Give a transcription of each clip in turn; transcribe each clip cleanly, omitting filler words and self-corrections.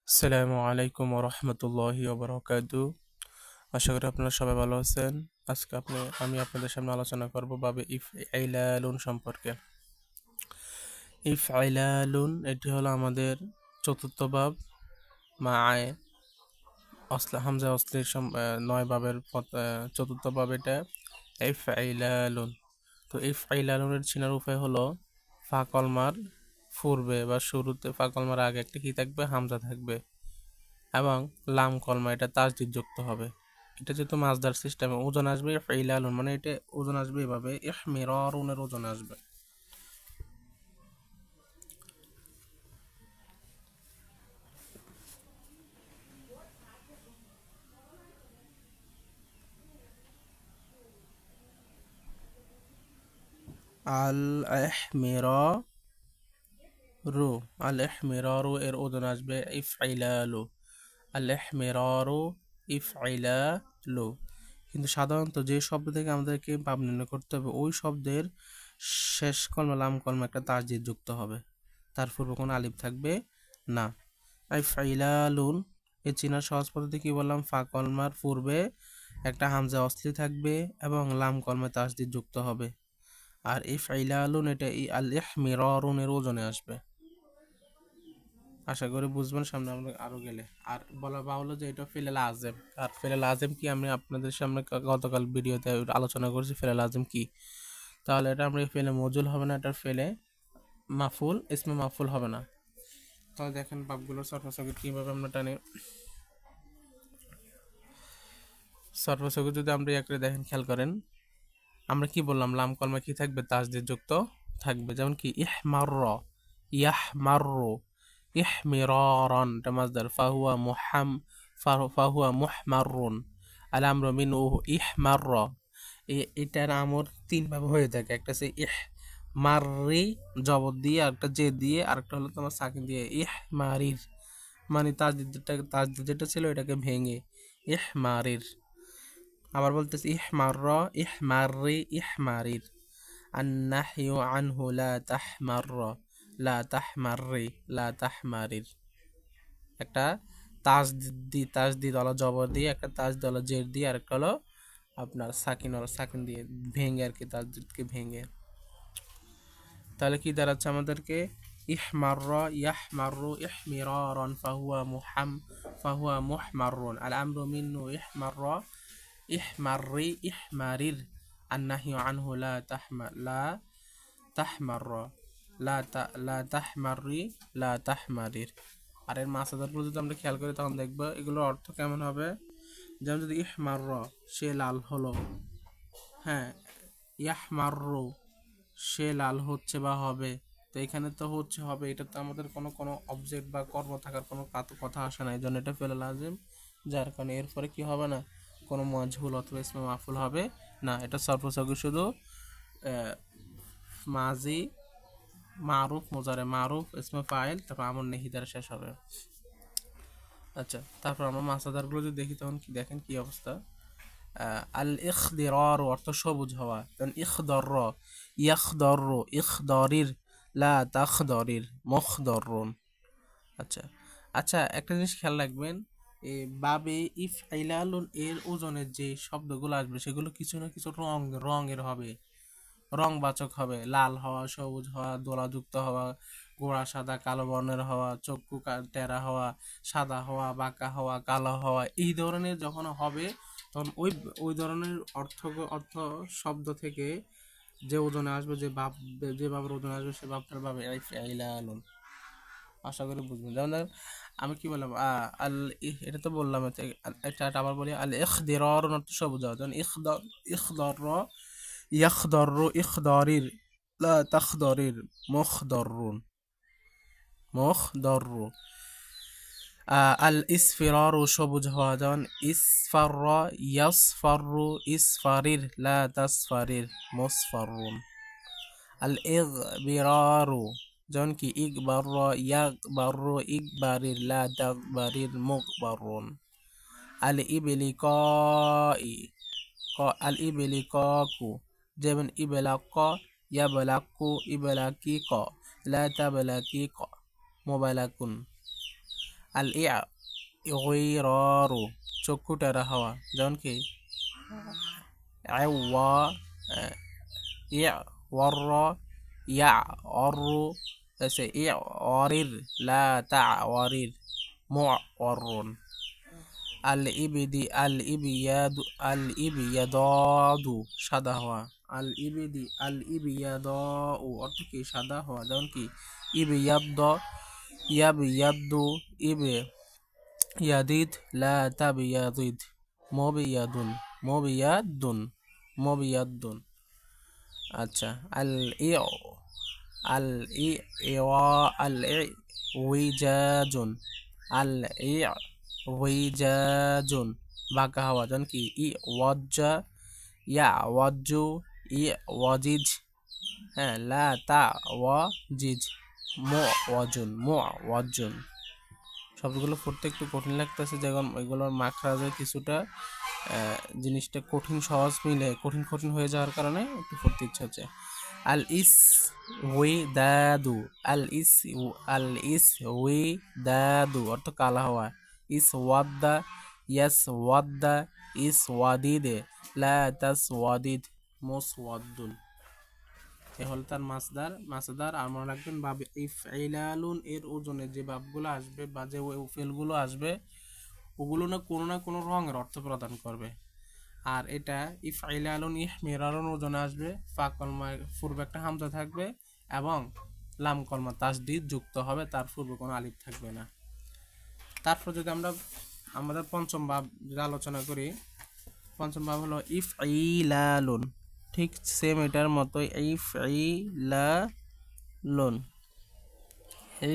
আসসালামু আলাইকুম ওরহমতুল্লাহি ওবরাকাতু। আশা করি আপনারা সবাই ভালো আছেন। আজকে আমি আপনাদের সামনে আলোচনা করব বাবে ইফআইলালুন সম্পর্কে। ইফআইলালুন এটি হলো আমাদের চতুর্থ বাব। মায়ে হামজা অসলির নয় বাবের চতুর্থ বাব এটা ইফআইলালুন। তো ইফআইলালুনের চিনার উপায় হলো ফা কলমার পূর্বে বা শুরুতে ফা কলমার আগে একটা কি থাকবে, হামজা থাকবে, এবং লাম কলমা এটা তাসদিদ যুক্ত হবে। এটা যেহেতু মাসদার সিস্টেমে ওজন আসবে ইফইলালুন, মানে এটা ওজন আসবে এভাবে, ইহমিরারুনের ওজন আসবে। আল ইহমিরারু, আল ইহমিরারু এর ওজন আসবে ইফইলালু, আল ইহমিরারু ইফইলালু। কিন্তু সাধারণত যে শব্দ থেকে আমাদেরকে বাব নির্ণয় করতে হবে ওই শব্দের শেষ কলমা লাম কলমা একটা তাসদিদ যুক্ত হবে, তার পূর্বে কোনো আলিফ থাকবে না। ইফইলালুন এর চিনার সহজ পদ্ধতি কি বললাম, ফা কলমার পূর্বে একটা হামজা অস্লি থাকবে এবং লাম কলমা তাসদিদ যুক্ত হবে। আর ইফইলালুন এটা আল ইহমিরারুন এর ওজনে আসবে। আশা করি বুঝবেন সামনে আমরা আরো গেলে। আর বলা বাহুল্য যে এটা ফেলেল আজম। আর ফেলেল আজম কি আমি আপনাদের সামনে গতকাল ভিডিওতে আলোচনা করছি ফেলেল আজম কি। তাহলে এটা আমরা ফেলে মজুল হবে না, এটা ফেলে মাফুল ইসমে মাফুল হবে না। তাহলে দেখেন বাপগুলোর সর্বসগীর কিভাবে আমরা টানি। সর্বসগীর যদি আমরা করে দেখেন, খেয়াল করেন আমরা কি বললাম, লাম কলমা কি থাকবে, তাসদিদ যুক্ত থাকবে। যেমন কি ইহমারর, ইয়াহমাররু, ইহমিরারান এটা মাসদার, ফাহুয়া ফাহুয়া মুহমাররুন, আল আমরু মিনহু ইহমারর। এটার আমর তিন ভাবে হয়ে থাকে, একটা হচ্ছে মাররি জবর দিয়ে, আরেকটা জে দিয়ে, আরেকটা হলো তোমার সাকিন দিয়ে ইহমারির, মানে তাসদিদ যেটা ছিল এটাকে ভেঙে ইহমারির। আবার বলতেছি ইহমাররি ইহমারির। আন্নাহয়ু আনহু লা তাহমারর, লা তাহমাররি, লা তাহমারির। একটা তাসদিদ ওয়ালা জবর দিয়ে, একটা তাসদিদ ওয়ালা জের দিয়ে, আরেকটা হলো আপনার সাকিন দিয়ে ভেঙে আর কি, তাসদিদকে ভেঙে। তাহলে কি দাঁড়াচ্ছে আমাদেরকে, ইহমাররা ইয়াহমাররু ইহমিরারান ফাহুয়া মুহমাররুন, আল আমরু মিন্নু ইহমাররা ইহমাররি ইহমারির, আন্নাহিউ আনহু লা তাহমাররা, লা তাহমাররি, লা তাহমারির। আর এর মাসাদারগুলো যদি আমরা খেয়াল করি তখন দেখবো এগুলোর অর্থ কেমন হবে। যেমন যদি ইহমাররা সে লাল হলো, হ্যাঁ, ইয়াহমাররু সে লাল হচ্ছে বা হবে। তো এখানে তো হচ্ছে হবে, এটা তো আমাদের কোনো কোনো অবজেক্ট বা কর্ম থাকার কোনো কথা আসে না, এই জন্য এটা ফেলে লাজিম। যার কারণে এরপরে কি হবে না, কোনো মাজহুল অথবা ইসমে মাফুল হবে না। এটা সর্বসগী শুধু মাজি, মারুফ, মোজারে মারুফ, ইসমে ফাইল, তারপর আমর নেহি দ্বারা শেষ হবে। আচ্ছা, তারপর আমরা মাসাদারগুলো যদি দেখি তখন কি দেখেন কি অবস্থা। আল ইখদিরার অর্থ সবুজ হওয়া, কারণ ইখদরির, লা তাখদরির, মুখদরুন। আচ্ছা আচ্ছা, একটা জিনিস খেয়াল রাখবেন, বাবে ইফইলালুন এর ওজনের যে শব্দগুলো আসবে সেগুলো কিছু না কিছু রঙের হবে, রংবাচক হবে। লাল হওয়া, সবুজ হওয়া, দোলাযুক্ত হওয়া, গোড়া সাদা কালো বর্ণের হওয়া, চক্ষু টেরা হওয়া, সাদা হওয়া, বাঁকা হওয়া, কালো হওয়া, এই ধরনের যখন হবে তখন ওই ওই ধরনের অর্থ শব্দ থেকে যে ওজনে আসবে, যে ভাবের ওজনে আসবে সে ভাবটার ভাবে ইফইলালুন। আশা করি বুঝবেন। যেমন দেখেন আমি কি বললাম, এটা তো বললাম, এটা আবার বলি, আল ইখদিরার অর্থ সবুজ হওয়া, যেমন ইখদর ইয়াখদরু ইখদরির, লা তাখদরির, মুখদরুন, মুখদরু। আল ইসফিরারু সবুজ হওয়া, যেমন ইসফাররা ইয়াসফারু ইসফারির, লা তাসফারির, মুসফারুন। আল ইগবিরারু যেমন কি ইগবাররা ইয়াগবারু ইগবারির, লা তাগবারির, মুগবারুন। আল ইবলিকাই আল ইবলিকাকু যেমন ইবলাক্কা ইয়াবলাক্কু ইবলাকিকা, লা তাবলাকিকা, মুবালাকুন। আল ইয়া ইগরারু চক্ষু টেরা হওয়া, যেমন কি আওয়া ইয়া ওয়াররা ইয়া অরু, এসে ইয়া অরির লা তাওয়ারির মুআররুন। আল ইবিদি আল ইবিয়াদু আল ইবিয়াদাদু সাদা হওয়া, আল ইবিদি আল ইবিয়াদাউ অর্থ কি সাদা হওয়া, যেমন কি ইবিয়াদ্দ ইয়াবিয়াদ্দু ইবে ইয়াদিদ লা তাবিয়াদিদ মুবিয়াদুন মুবিয়াদুন মুবিয়াদুন। আচ্ছা আল ইউ আল ইওয়া আল ইউইজাজুন আল ইউইজাজুন বাঁকা হওয়া, যেমন কি ই ওয়াজ্জা ইয়া ওয়াজ্জু ই ওয়াজিজ, হ্যাঁ লা তা ওয়াজিজ ওয়াজুন। সবগুলো পড়তে একটু কঠিন লাগতেছে, যেমন এগুলোর মাখরাজে কিছুটা জিনিসটা কঠিন সহজ মিলে কঠিন হয়ে যাওয়ার কারণে একটু পড়তে ইচ্ছা হচ্ছে। আল ইস ওই দাদু আল ইস ওই দাদু অর্থ কালা হওয়া, ইস ওয়াদ্দা ইয়াস ওয়াদ্দা ইস ওয়াদিদে লা তাস ওয়াদিদ মুসওয়াদ্দুন। এ হল তার মাসদার। আর মনে রাখবেন বাব ইফইলালুন এর ওজনে যে বাবগুলো আসবে বা যে ফেলগুলো আসবে ওগুলো না কোনো রঙের অর্থ প্রদান করবে। আর এটা ইফইলালুন ইহমিরারুন ওজনে আসবে, ফা কলমার পূর্বে একটা হামজা থাকবে এবং লাম কলমা তাসদীদ যুক্ত হবে, তার পূর্বে কোনো আলিফ থাকবে না। তারপর যদি আমরা আমাদের পঞ্চম বাব যদি আলোচনা করি, পঞ্চম বাব হলো ইফইলালুন, ঠিক সেম এটার মতোই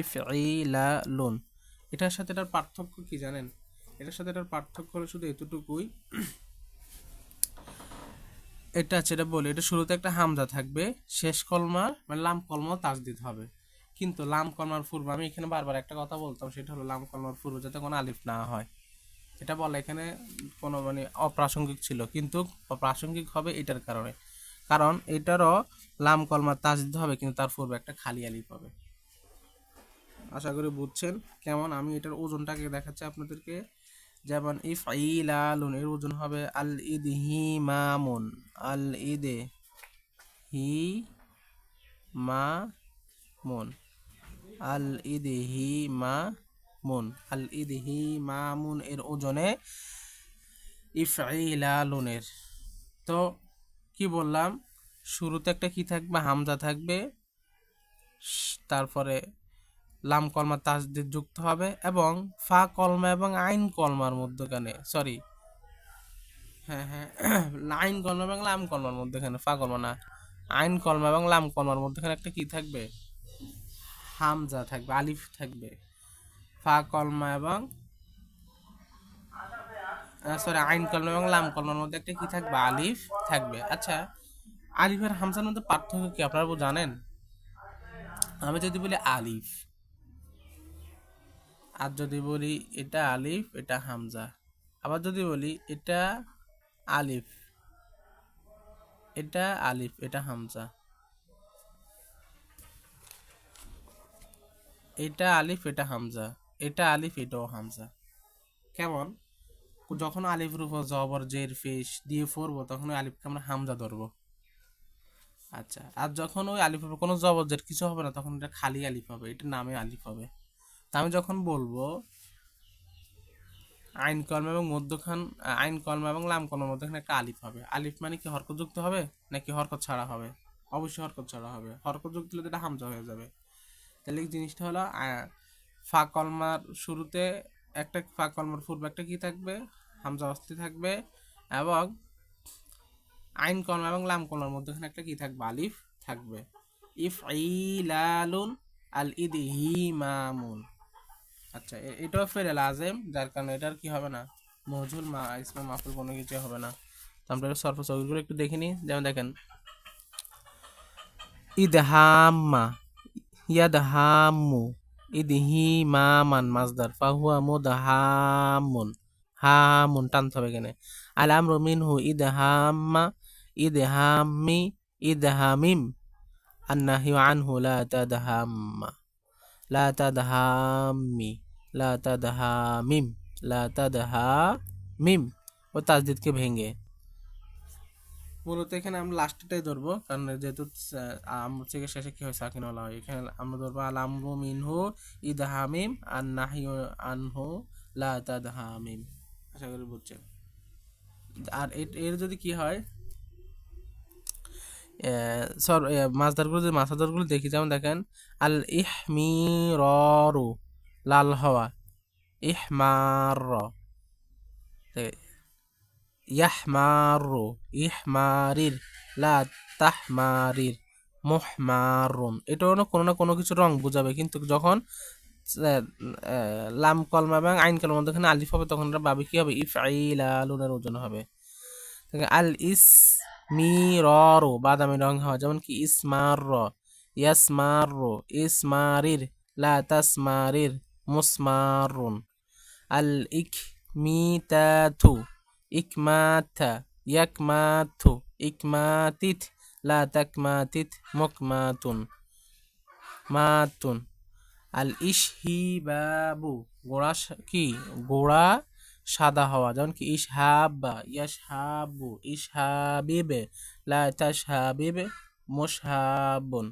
ইফইলালুন। এটার সাথে এটার পার্থক্য কি জানেন? এটার সাথে এটার পার্থক্য হলো শুধু এতটুকুই, এটা যেটা বলি এটা শুরুতে একটা হামজা থাকবে, শেষ কলমা মানে লাম কলমা তাসদীদ হবে। কিন্তু লাম কলমার পূর্বে আমি এখানে বারবার একটা কথা বলতাম, সেটা হলো লাম কলমার পূর্বে যাতে কোনো আলিফ না হয়। এটা বলা এখানে কোনো মানে অপ্রাসঙ্গিক ছিল, কিন্তু প্রাসঙ্গিক হবে এটার কারণে, কারণ এটারও লাম কলমা তাসদীদ হবে কিন্তু তার পূর্বে একটা খালি আলিফ হবে। আশা করি বুঝছেন কেমন। আমি এটার ওজনটাকে দেখাচ্ছি আপনাদেরকে। যেমন ইফইলালুন এর ওজন হবে আল ইদহিমামুন, আল ইদহিমামুন, আল ইদহিমামুন, আল ইদহিমামুন এর ওজনে ইফইলালুনের। তো কি বললাম, শুরুতে একটা কি থাকবে, হামজা থাকবে, তারপরে লাম কলমা তাসদীদ যুক্ত হবে এবং ফা কলমা এবং আইন কলমার মধ্যখানে আইন কলমা এবং লাম কলমার মধ্যখানে, ফা কলমা না, আইন কলমা এবং লাম কলমার মধ্যখানে একটা কি থাকবে, হামজা থাকবে, আলিফ থাকবে। ফা কলমা এবং আইন কলমা এবং লাম কলমার মধ্যে একটা কি থাকবে, আলিফ থাকবে। আচ্ছা, আলিফের হামজার মধ্যে পার্থক্য কি আপনারা জানেন? আমি যদি বলি আলিফ, আর যদি বলি এটা আলিফ এটা হামজা, আবার যদি বলি এটা আলিফ এটা হামজা, এটা আলিফ এটা হামজা, এটা আলিফ এটাও হামজা। কেমন? যখন আলিফের উপর জবর জের পেশ দিয়ে পড়বো তখন ওই আলিফকে আমরা হামজা ধরবো। আচ্ছা, আর যখন ওই আলিফের উপর কোনো জবর জের কিছু হবে না তখন এটা খালি আলিফ হবে, এটা নামে আলিফ হবে। তা আমি যখন বলবো আইন কলমা এবং আইন কলমা এবং লাম কলমার মধ্যখানে একটা আলিফ হবে, আলিফ মানে কি হরকত যুক্ত হবে নাকি হরকত ছাড়া হবে? অবশ্যই হরকত ছাড়া হবে, হরকত যুক্ত হলে এটা হামজা হয়ে যাবে। তাহলে এই জিনিসটা হলো ফা কলমার শুরুতে একটা, ফা কলমার পূর্বে একটা কি থাকবে, হামজা অস্থি থাকবে, এবং আইন কলমা এবং লাম কলমার মধ্যখানে একটা কি থাকবে, আলিফ থাকবে। ইফইলালুন আল ইদহিমামুন। আচ্ছা, এটাও ফেরে লাজেম, যার কারণে এটার কি হবে না, মজুল ইসমে মাফুল কোনো কিছু হবে না। তো আমরা সরফ সগীরগুলো একটু দেখে নিই। যেমন দেখেন ইদহাম্মা ইয়াদহাম্মু ইদহিমামান মাজদার ফাহুয়া মুদহাম্মুন, হামুন টানতে হবে এখানে। আল আমরু মিনহু ইদহাম্মা ইদহাম্মি ইদহামিম আন্নাহিউ আনহু লা তাদহাম্মি। লা তাদহা মিম, লা তাদহা মিম, ও তাসদিদকে ভেঙে। মূলত এখানে আমরা লাস্টটাই ধরবো, কারণ যেহেতু আমর থেকে শেষে কি হয় সাকিন ওয়ালা হয়, এখানে আমরা ধরবো আল আমরু মিনহু ইদহা মিম আর নাহিউ আনহু লা তাদহা মিম। আশা করি বুঝছেন। আর এর যদি কি হয় মাছদারগুলো দেখি, যেমন দেখেন আল ইহমিরু, লাল হওয়া, ইহমার, ইয়াহমারু, ইহমারির, লা তাহমারির, মুহমারুন। এটাও কোনো না কোনো কিছু রং বোঝাবে, কিন্তু যখন লাম কলমা এবং আইন কলমার মধ্যে আলিফ হবে তখন এটা ভাবে কি হবে, ইফআইলালুনের ওজন হবে। আল ইস মিররু, বাদামি রং হওয়া, যেমন কি ইসমার, ইয়াসমার, ইসমারির, লা তাসমারির, মুসমারুন। আল ইকমিতাতু, ইকমাতা, ইয়াকমাতু, ইকমাতিত, লা তাকমাতিত, মুকমাতুন, মাতুন। আল ইশহিবাবু, কি গোড়া সাদা হওয়া, যেমন কি ইশহাবা, ইয়াশহাবু, ইশহাবিবে, লা তাশহাবিবে, মুশহাবুন।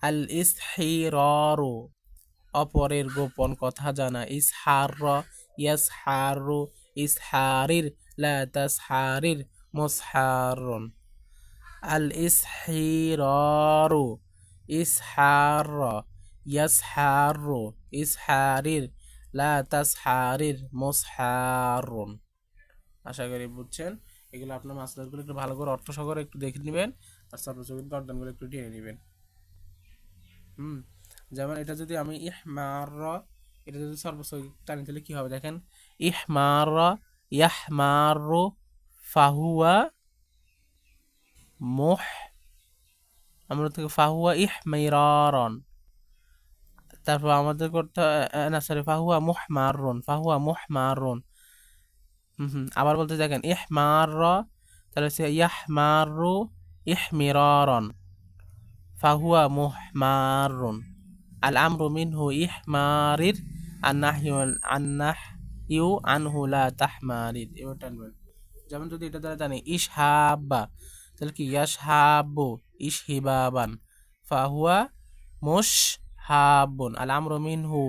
আল ইসহিরারু, অপরের গোপন কথা জানা, ইসহার, ইয়াসহারু, ইসহারির, লা তাসহারির, মুসহারুন। আল ইসহিরারু, ইসহার, ইয়াসহারু, ইসহারির, লা তাসহারির, মুসহারুন। আশা করি বুঝছেন। এগুলো আপনার মাসদারগুলো একটু ভালো করে অর্থ সহকারে একটু দেখে নেবেন, আর সর্বচকিত গর্দনগুলো একটু টেনে নেবেন। যেমন এটা যদি আমি ইহমার, এটা যদি সর্বচকিত টানি তাহলে কি হবে দেখেন, ইহমার, ইয়াহমারু, ফাহুয়া মুহ, আমরা থেকে ফাহুয়া ইহমিরারন, তারপর আমাদের করতে না সরি, ফাহুয়া মুহমারুন, ফাহুয়া মুহমারুন। আবার বলতে দেখেন ইহমার, তাহলে হচ্ছে ইয়াহমারু ইহমিরারন, ফাহুয়া মুহমারুন। আল আমরু মিনহু ইহমারির, আন্নাহইউ আনহু লা তাহমারির। এবার টানবেন। যেমন যদি এটা দ্বারা জানি ইশহাবা, তাহলে কি ইয়াশহাবু ইশহিবাবান, ফাহুয়া মুশহাবুন। আল আমরু মিনহু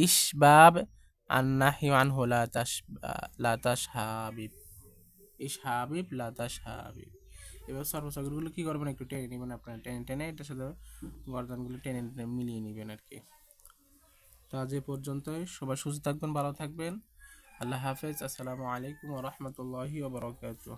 ইশবাব, আন্নাহইউ আনহু লা তাশহাবিব, ইশহাবিব, লা তাশহাবিব। এবার সর্বসাগরগুলো কি করবেন, একটু টেনে নেবেন আপনারা, টেনে টেনে এটার সাথে গর্দানগুলো টেনে টেনে মিলিয়ে নেবেন আর কি। তো আজ এ পর্যন্তই, সবাই সুস্থ থাকবেন, ভালো থাকবেন, আল্লাহ হাফেজ, আসসালামু আলাইকুম ওয়া রাহমাতুল্লাহি ওয়া বারাকাতুহু।